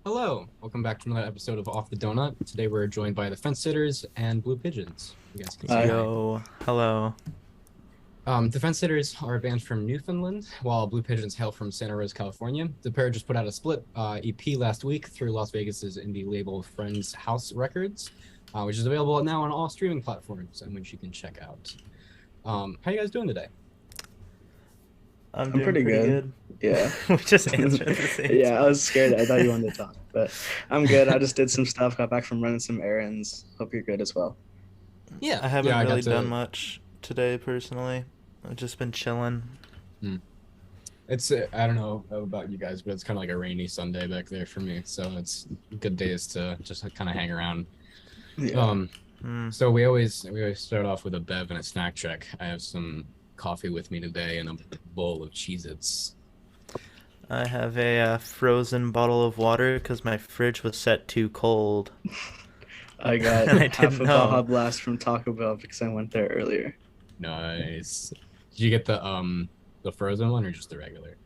Hello, welcome back to another episode of Off the Donut. Today we're joined by the Fencesitters and Blue Pigeons. You guys can say Hi. hi. Yo, hello. The Fencesitters are a band from Newfoundland, while Blue Pigeons hail from Santa Rosa, California. The pair just put out a split EP last week through Las Vegas's indie label Friends House Records, which is available now on all streaming platforms and which you can check out. How you guys doing today? I'm I'm doing pretty pretty good. good. Yeah. We just answered at the same Yeah, I time. was scared. I thought you wanted to talk, but I'm good. I just did some stuff, got back from running some errands. Hope you're good as well. Yeah, I yeah, haven't I got really done to. much today personally. I've just been chilling. Hmm. It's I don't know about you guys, but it's kind of like a rainy Sunday back there for me. So it's good days to just kind of hang around. Yeah. Um, Hmm. so we always start off with a bev and a snack check. I have some coffee with me today and a bowl of Cheez-Its. I have a frozen bottle of water because my fridge was set too cold, I got and I half didn't a Baja know. Blast from Taco Bell because I went there earlier. Nice. Did you get the frozen one or just the regular?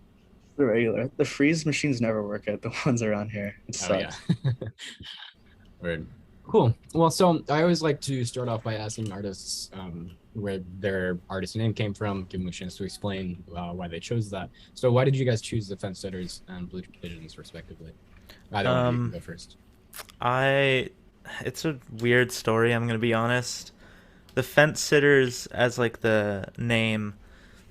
The regular. The freeze machines never work at the ones around here. It Oh yeah. sucks. Word. Cool. Well, so I always like to start off by asking artists where their artist name came from, give them a chance to explain why they chose that. So, why did you guys choose the Fence Sitters and Blue Pigeons, respectively? Either one of you can Um, go first. I. It's a weird story. I'm gonna be honest. The Fence Sitters, as like the name,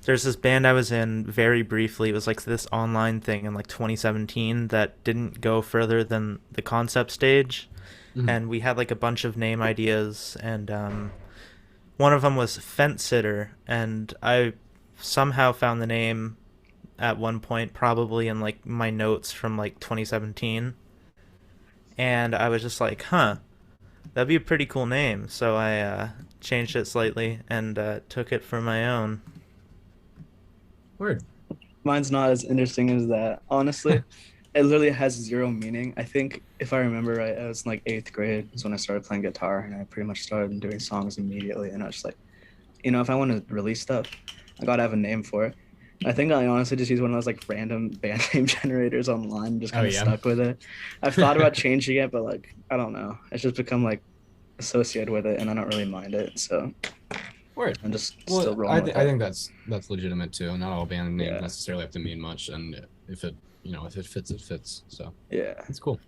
there's this band I was in very briefly. It was like this online thing in like 2017 that didn't go further than the concept stage. Mhm. And we had like a bunch of name ideas, and one of them was Fence Sitter, and I somehow found the name at one point, probably in like my notes from like 2017, and I was just like, huh, that'd be a pretty cool name. So I changed it slightly and took it for my own. Word. Mine's not as interesting as that. Honestly, it literally has zero meaning. I think if I remember right, I was in like eighth grade is when I started playing guitar, and I pretty much started doing songs immediately. And I was just like, if I want to release stuff, I gotta have a name for it. I think I honestly just use one of those like random band name generators online, just Oh kind of yeah. stuck with it. I've thought about changing it, but like I don't know. It's just become like associated with it, and I don't really mind it. So Word. I'm just still Well, rolling with I it. think that's legitimate too. Not all band names Yeah, necessarily have to mean much, and if it fits, it fits. So yeah. it's cool.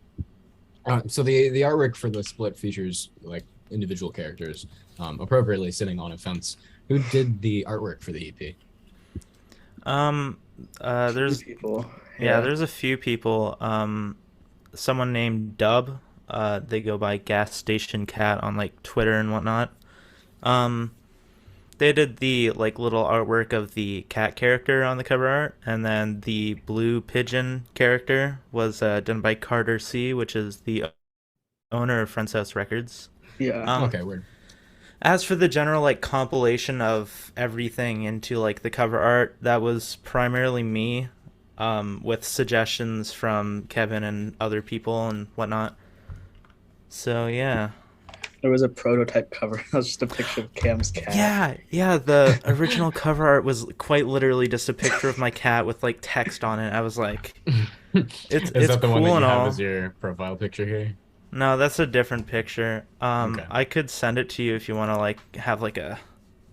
So the artwork for the split features like individual characters, appropriately sitting on a fence. Who did the artwork for the EP? Um, Few there's people. yeah, Yeah, there's a few people. Someone named Dub. They go by Gas Station Cat on like Twitter and whatnot. Um, they did the like little artwork of the cat character on the cover art, and then the blue pigeon character was done by Carter C, which is the owner of Friends House Records. yeah. Um, Okay, word. as for the general like compilation of everything into like the cover art, that was primarily me, with suggestions from Kevin and other people and whatnot. So yeah. There was a prototype cover. That was just a picture of Cam's cat. Yeah. The original cover art was quite literally just a picture of my cat with like text on it. I was like, it's Is it's that the one that cool you and have as all. your profile picture here? No, that's a different picture. Okay. I could send it to you if you want to like have like a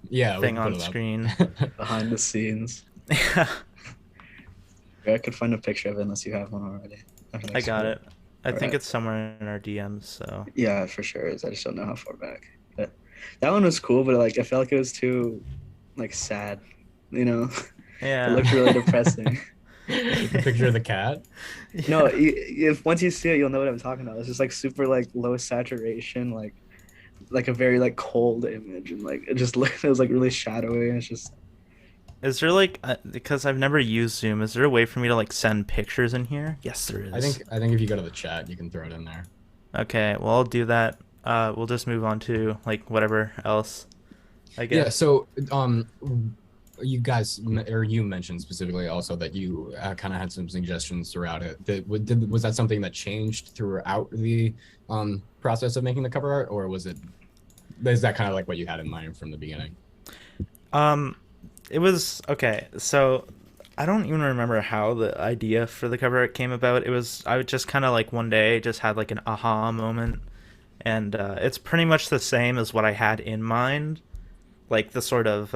Yeah, we thing can put on it screen. up. Behind the scenes. Yeah, I could find a picture of it unless you have one already. After I next got week. it. I All think right. it's somewhere in our DMs. So Yeah, for sure is. I just don't know how far back. But that one was cool, but like I felt like it was too like sad. You know, it yeah. looked really depressing. The picture of the cat. No, Yeah. if once you see it, you'll know what I'm talking about. It's just like super like low saturation, like a very like cold image, and like it just looked. It was like really shadowy. And it's just Is there like because I've never used Zoom, is there a way for me to like send pictures in here? Yes, there I is. think I think if you go to the chat, you can throw it in there. Okay, well I'll do that. We'll just move on to like whatever else, I Yeah, guess. so you guys or you mentioned specifically also that you kind of had some suggestions throughout it. Was that something that changed throughout the process of making the cover art, or is that kind of like what you had in mind from the beginning? Um, it was okay. So I don't even remember how the idea for the cover art came about. It was I would just kind of like one day just had like an aha moment, and it's pretty much the same as what I had in mind, like the sort of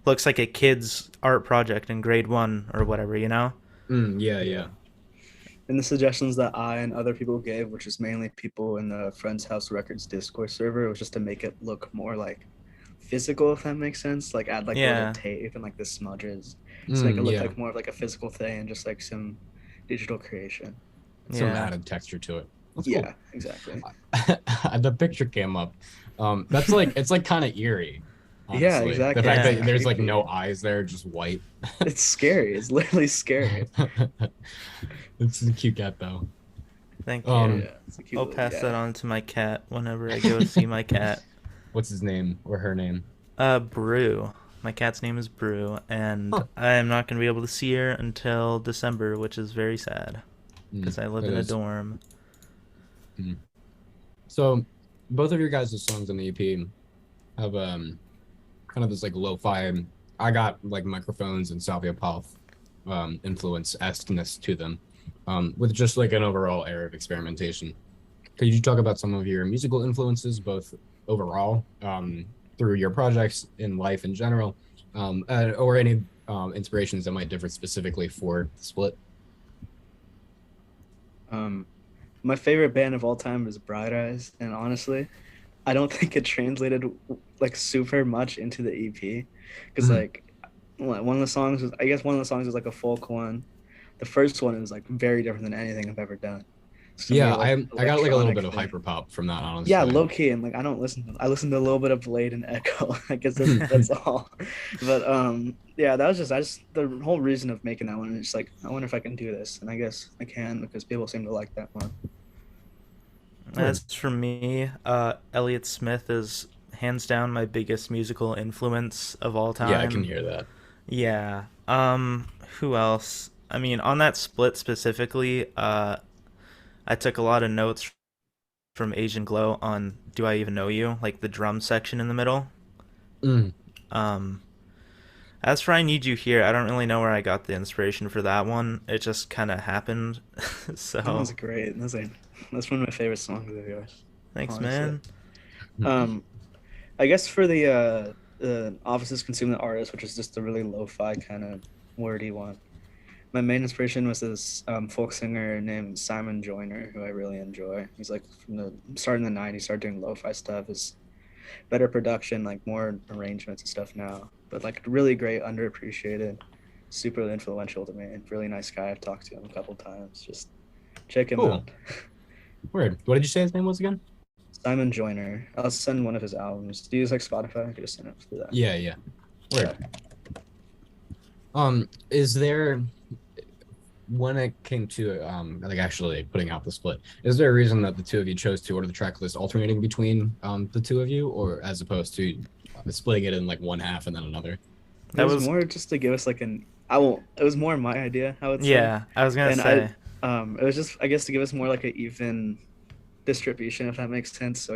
looks like a kid's art project in grade one or whatever, you know? Yeah, Yeah. yeah. And the suggestions that I and other people gave, which is mainly people in the Friends House Records Discord server, was just to make it look more like physical, if that makes sense. Like add like the little Yeah, tape and like the smudges to make it look Yeah. like more of like a physical thing and just like some digital creation. Some yeah. added texture to it. That's cool. Yeah, exactly. The picture came up. That's like it's like kind of eerie, Yeah, honestly. The exactly. fact It's Yeah. like that there's like creepy. no eyes there, just white. It's scary. It's literally scary. It's a cute cat though. Thank you. Um, Yeah, it's a cute I'll little pass that cat. on to my cat whenever I go see my cat. what's his name or her name? Brew. My cat's name is Brew, and Huh. I am not going to be able to see her until December, which is very sad because I live It in a is. dorm. Mm. So, both of your guys' songs on the EP have kind of this like lo-fi. I got like microphones and salvia Palth influence esqueness to them, with just like an overall air of experimentation. Could you talk about some of your musical influences, both overall, through your projects in life in general, or any inspirations that might differ specifically for the split? Um, my favorite band of all time is Bright Eyes, and honestly, I don't think it translated like super much into the EP because Mhm. like one of the songs was I guess one of the songs is like a folk one. The first one is like very different than anything I've ever done. It's Yeah, more like I got like a little electronic bit of thing. hyper pop from that, Yeah, honestly. low key, and like I don't listen. I listen to a little bit of Blade and Echo. I guess that's all. But yeah, that was just I just the whole reason of making that one is just like I wonder if I can do this, and I guess I can because people seem to like that one. Word. As for me, Elliott Smith is hands down my biggest musical influence of all Yeah, I can time. hear that. Yeah. Who else? I mean, on that split specifically, I took a lot of notes from Asian Glow on Do I Even Know You, like the drum section in the middle. Mm. Um, as for I Need You Here, I don't really know where I got the inspiration for that one. It just kind of happened. That So, one's great. That's one of my favorite songs of yours, thanks, honestly. man. Um, I guess for the offices consume the artist, which is just a really lo-fi kind of wordy one. My main inspiration was this folk singer named Simon Joyner, who I really enjoy. He's like from the starting in the '90s, started doing lo-fi stuff. Is better production, like more arrangements and stuff now. But like really great, underappreciated, super influential to me. Really nice guy. I've talked to him a couple times. Just check him Cool. out. Word. What did you say his name was again? Simon Joyner. I'll send one of his albums. Do you use like Spotify? I could just send it through that. Yeah, yeah. Yeah. Word. Is there when it came to like actually putting out the split, is there a reason that the two of you chose to order the track list alternating between the two of you, or as opposed to splitting it in like one half and then another? It That was was, more just to give us like an I won't it was more my idea, I would say. yeah, I was gonna And I say. it was just I guess to give us more like an even distribution, if that makes sense. So,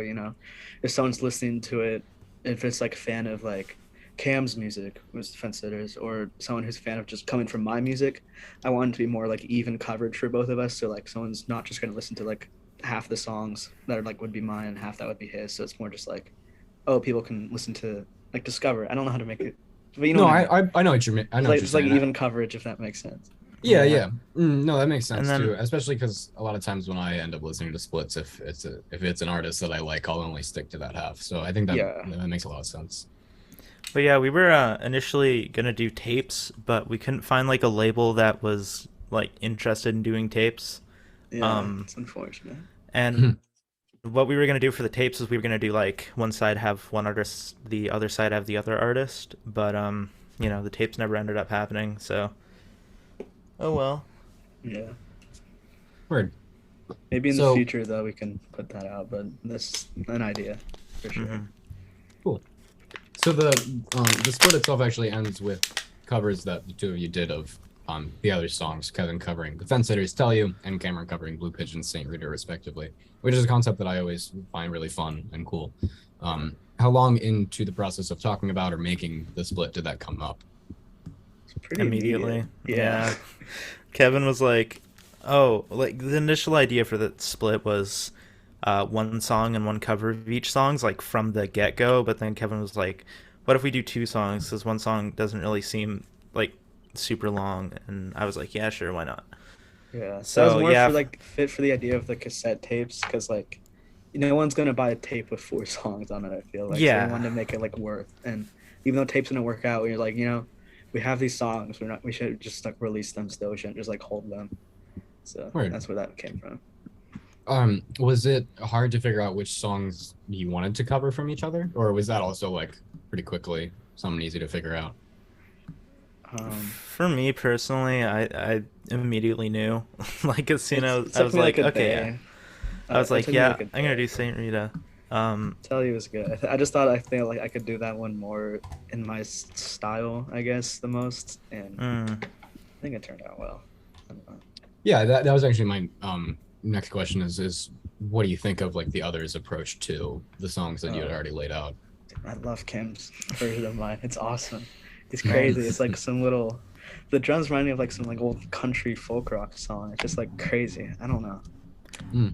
if someone's listening to it, if it's like a fan of like Cam's music, who's Fencesitters, or someone who's a fan of just coming from my music, I want it to be more like even coverage for both of us. So like someone's not just gonna listen to like half the songs that are like would be mine and half that would be his. So it's more just like, oh, people can listen to like discover. I don't know how to make it, but you know No, what I mean. I know what you mean. I It's know what like you're just like saying. even coverage, if that makes sense. Yeah, Yeah. yeah. No, that makes And sense too. then, Especially because a lot of times when I end up listening to splits, if it's an artist that I like, I'll only stick to that half. So I think Yeah. that makes a lot of sense. but yeah, we were initially gonna do tapes, but we couldn't find like a label that was like interested in doing tapes. Yeah, Um, it's unfortunate. and what we were gonna do for the tapes is we were gonna do like one side have one artist, the other side have the other artist. But the tapes never ended up happening. So, oh well. Yeah. Word. Maybe in the So future though we can put that out, but that's an idea for sure. Hmm. cool. So the split itself actually ends with covers that the two of you did of the other songs, Kevin covering The Fencesitters Tell You and Cameron covering Blue Pigeons St. Rita respectively, which is a concept that I always find really fun and cool. How long into the process of talking about or making the split did that come up? Pretty immediately. immediate. Yeah. Yeah. Kevin was like, "Oh, like the initial idea for the split was one song and one cover of each song's like from the get go." But then Kevin was like, "What if we do two songs? Because one song doesn't really seem like super long." And I was like, "Yeah, sure, why not?" Yeah, that was So more yeah, for like fit for the idea of the cassette tapes, because like no one's gonna buy a tape with four songs on it. I feel like so we yeah, wanted to make it like worth, and even though tapes didn't work out, we were like, we have these songs. We should just like release them still. We shouldn't just like hold them. So Word. that's where that came from. Was it hard to figure out which songs you wanted to cover from each other, or was that also like pretty quickly something easy to figure out? for me personally, I immediately knew. Like as soon as It I took was me like, like a okay, yeah. day. I was It like, took me yeah, like a I'm gonna day. do Saint Rita. Tell you was good. I just thought I feel like I could do that one more in my style, I guess, the most, and mm, I think it turned out well. I don't know. Yeah, that was actually my next question is what do you think of like the others' approach to the songs that you had already laid out? I love Kim's version of mine. It's awesome. It's Man. crazy. It's like some little. The drums remind me of like some like old country folk rock song. It's just like crazy. I don't know.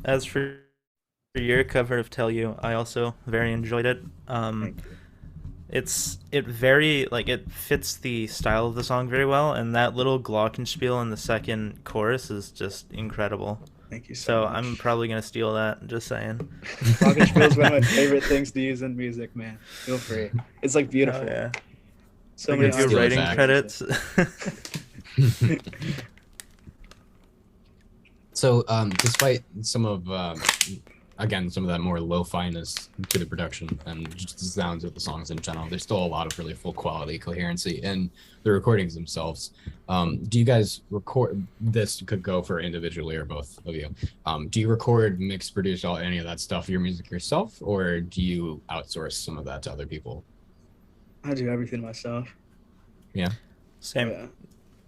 as for your cover of Tell You, I also very enjoyed it. Thank you. It very like it fits the style of the song very well, and that little glockenspiel in the second chorus is just incredible. Thank you So much. I'm probably gonna steal that. Just saying. Glockenspiel is one of my favorite things to use in music, man. Feel free. It's like beautiful. Oh yeah. So Like many if you're Steal it writing back. credits. So, despite some of, again, some of that more lo-fi-ness to the production and just the sounds of the songs in general, there's still a lot of really full quality coherency in the recordings themselves. Do you guys record, this could go for individually or both of you, do you record, mix, produce, all any of that stuff, your music yourself, or do you outsource some of that to other people? I do everything myself. Yeah. Same. Yeah.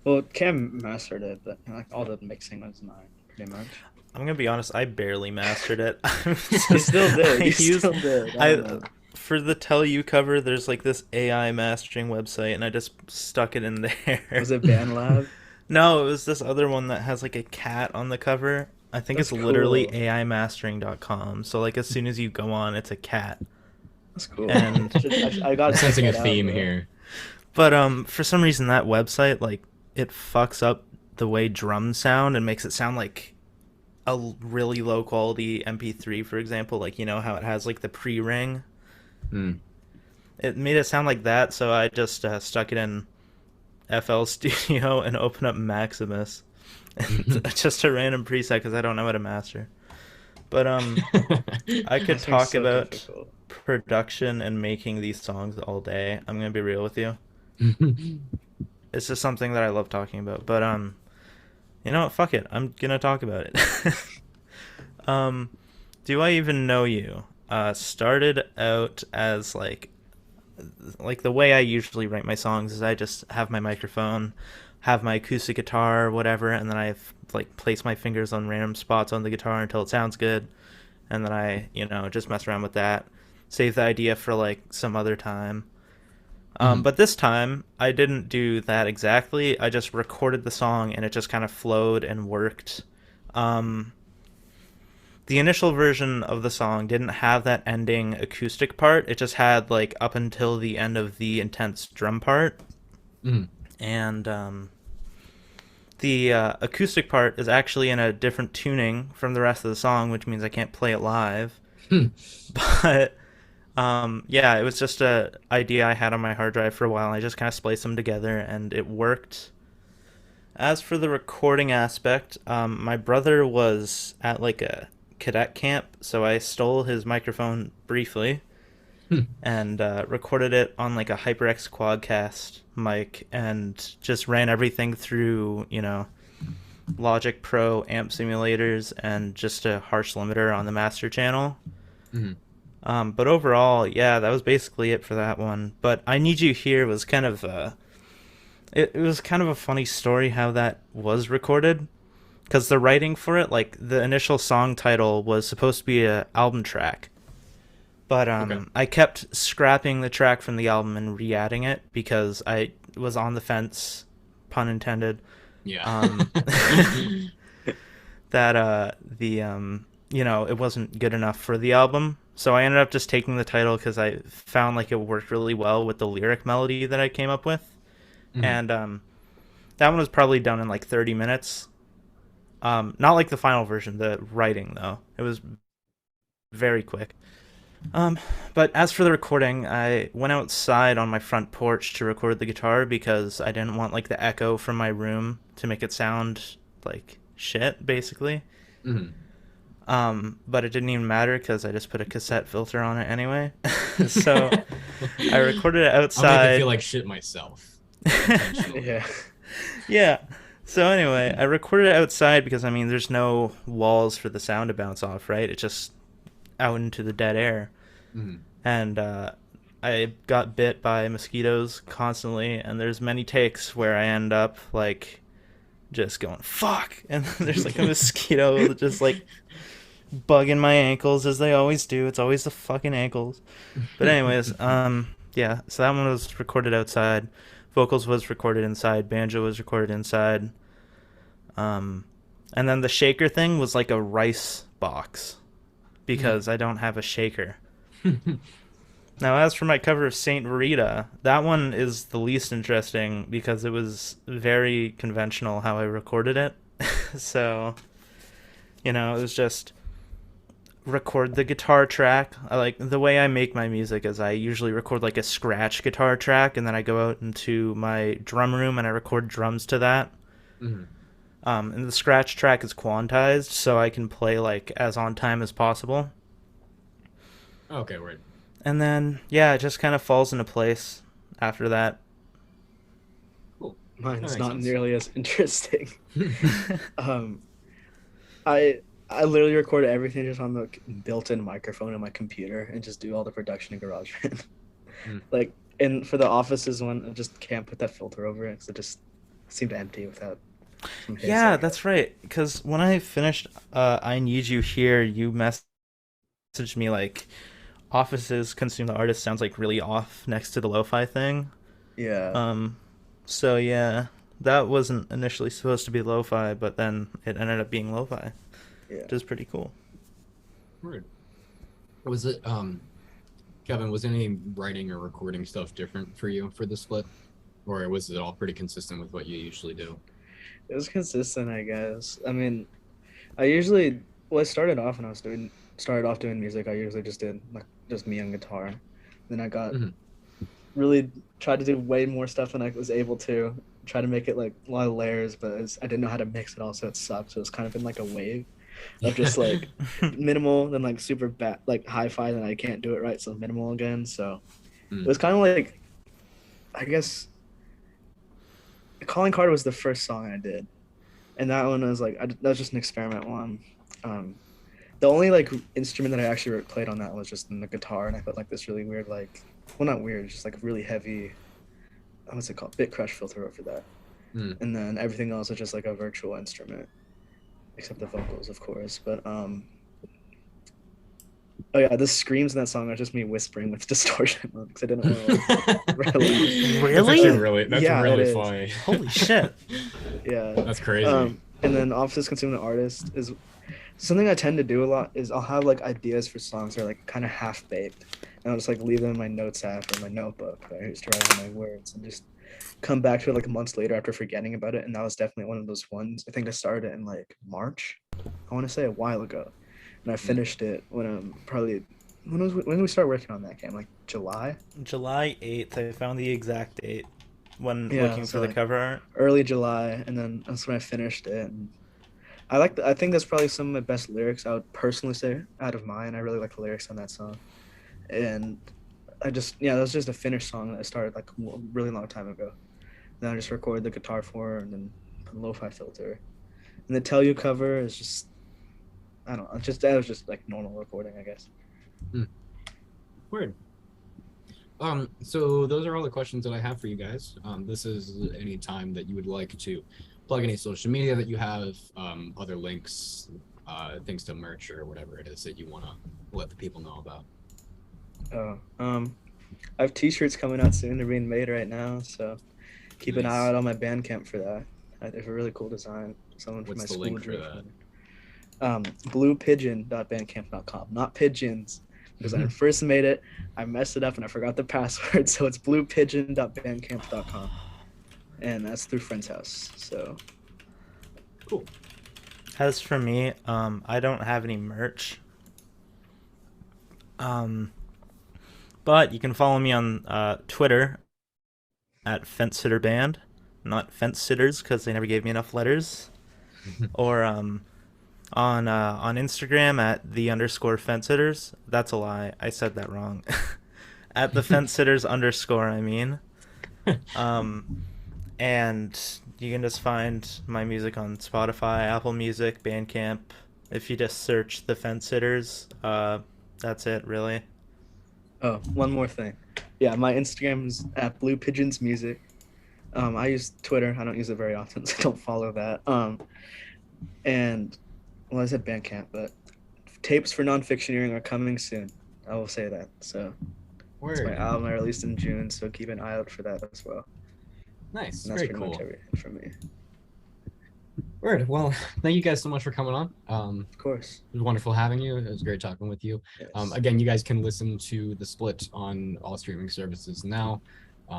Well, Cam mastered it, but like all the mixing was mine, pretty much. I'm gonna be honest. I barely mastered it. You still did. I You used- still did. I don't know. for the Tell You cover, there's like this AI mastering website, and I just stuck it in there. Was it BandLab? No, it was this other one that has like a cat on the cover. I think That's it's literally cool. AImastering.com. So like as soon as you go on, it's a cat. That's cool. And- I got Sensing a theme here. But for some reason that website like it fucks up the way drums sound and makes it sound like a really low quality MP3, for example. Like you know how it has like the pre-ring. Mm. It made it sound like that, so I just stuck it in FL Studio and opened up Maximus. Just a random preset because I don't know how to master. But I could That seems talk so about difficult. production and making these songs all day. I'm gonna be real with you. It's just something that I love talking about. But you know what? Fuck it. I'm gonna talk about it. Do I even know you? Started out as like the way I usually write my songs is I just have my microphone, have my acoustic guitar, whatever, and then I like place my fingers on random spots on the guitar until it sounds good, and then I just mess around with that, save the idea for like some other time. But this time I didn't do that exactly. I just recorded the song and it just kind of flowed and worked. The initial version of the song didn't have that ending acoustic part. It just had like up until the end of the intense drum part. Mm. And the acoustic part is actually in a different tuning from the rest of the song, which means I can't play it live. But yeah, it was just a idea I had on my hard drive for a while. I just kind of spliced them together and it worked. As for the recording aspect, my brother was at like a cadet camp, so I stole his microphone briefly and recorded it on like a HyperX Quadcast mic and just ran everything through, Logic Pro amp simulators and just a harsh limiter on the master channel. But overall, yeah, that was basically it for that one. But I Need You Here was kind of it was kind of a funny story how that was recorded, because the writing for it, like the initial song title was supposed to be a album track, but Okay. I kept scrapping the track from the album and re-adding it because I was on the fence, pun intended. Yeah. That it wasn't good enough for the album. So I ended up just taking the title because I found like it worked really well with the lyric melody that I came up with. And that one was probably done in like 30 minutes. Not like the final version, the writing though. It was very quick. But as for the recording, I went outside on my front porch to record the guitar because I didn't want like the echo from my room to make it sound like shit, basically. But it didn't even matter because I just put a cassette filter on it anyway. So I recorded it outside. I'll make it feel like shit myself. Yeah. Yeah. So anyway, I recorded it outside because, I mean, there's no walls for the sound to bounce off, right? It's just out into the dead air. And I got bit by mosquitoes constantly, and there's many takes where I end up, like, just going, fuck! And there's, like, a mosquito just, like, bugging my ankles, as they always do. It's always the fucking ankles. But anyways, yeah, so that one was recorded outside. Vocals was recorded inside. Banjo was recorded inside. And then the shaker thing was like a rice box because I don't have a shaker. Now, as for my cover of Saint Rita, that one is the least interesting because it was very conventional how I recorded it. So, it was just record the guitar track. I like the way I make my music is I usually record like a scratch guitar track, and then I go out into my drum room and I record drums to that. And the scratch track is quantized, so I can play like as on time as possible. Okay, right. And then it just kind of falls into place after that. Cool. Mine's not nearly as interesting. I literally recorded everything just on the built-in microphone in my computer and just do all the production in GarageBand. Like, and for the Office's one, I just can't put that filter over it because it just seemed empty without. Yeah, that's right. Because when I finished I Need You Here, you messaged me like, Office's Consume the Artist sounds like really off next to the lo-fi thing. Yeah. So yeah, that wasn't initially supposed to be lo-fi, but then it ended up being lo-fi. Yeah. Which is pretty cool. Weird. Was it Kevin, was any writing or recording stuff different for you for the split? Or was it all pretty consistent with what you usually do? It was consistent, I guess. I mean, I started off when I was started off doing music. I usually just did like just me on guitar. Then I got really tried to do way more stuff than I was able to. Try to make it like a lot of layers, but I didn't know how to mix it all, so it sucked. So it's kind of been like a wave of just like minimal, then like super bad, like hi-fi, then I can't do it right, so minimal again. So it was kind of like, I guess, Calling Card was the first song I did, and that one was like that was just an experiment one. The only like instrument that I actually played on that was just the guitar, and I put like this really weird, like, well, not weird, just like really heavy, what's it called, bit crush filter over that. And then everything else is just like a virtual instrument, except the vocals, of course. But oh yeah, the screams in that song are just me whispering with distortion because I didn't want to Really? That's really funny. Holy shit. Yeah, that's crazy. And then Office's Consume the Artist is something I tend to do a lot. Is I'll have like ideas for songs that are like kind of half baked, and I'll just like leave them in my notes app or my notebook. I used to write down my words and just come back to it like months later after forgetting about it. And that was definitely one of those ones. I think I started it in like March. I want to say a while ago, and I finished it when when did we start working on that game? Like July 8th. I found the exact date when looking for the cover art. Early July, and then that's when I finished it. And I think that's probably some of my best lyrics. I would personally say out of mine. I really like the lyrics on that song, and that was just a finished song that I started like a really long time ago. Then I just recorded the guitar for her and then put a lo-fi filter. And the Tell You cover is just, I don't know, that was just like normal recording, I guess. Weird. So those are all the questions that I have for you guys. This is any time that you would like to plug any social media that you have, other links, things to merch or whatever it is that you want to let the people know about. I have t-shirts coming out soon. They're being made right now, so Keep an eye Nice. out on my Bandcamp for that. They have a really cool design. Someone from What's my the school link for drew it that? bluepigeon.bandcamp.com, not pigeons, because I first made it, I messed it up and I forgot the password. So it's bluepigeon.bandcamp.com, and that's through Friend's House. So Cool. As for me, I don't have any merch. But you can follow me on Twitter at FenceSitterBand, not Fence Sitters because they never gave me enough letters, or on Instagram at _Fencesitters. That's a lie. I said that wrong. At the Fencesitters _ I mean. And you can just find my music on Spotify, Apple Music, Bandcamp. If you just search the Fencesitters, that's it, really. oh, one more thing. Yeah, my Instagram is at Blue Pigeons Music. I use Twitter. I don't use it very often, so don't follow that. And well, I said Bandcamp, but tapes for Nonfictioneering are coming soon. I will say that. So it's my Word. album I released in June, so keep an eye out for that as well. Nice. And that's Very pretty cool. much everything from me. Word. Well, thank you guys so much for coming on. Of course. It was wonderful having you. It was great talking with you. Yes. Again, you guys can listen to The Split on all streaming services now.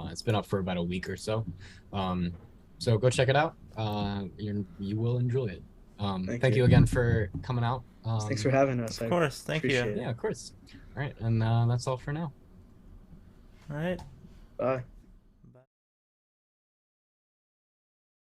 It's been up for about a week or so. So go check it out. You will enjoy it. Thank you again for coming out. Thanks for having us. Of course, thank you. appreciate it. Yeah, of course. All right, and that's all for now. All right. Bye.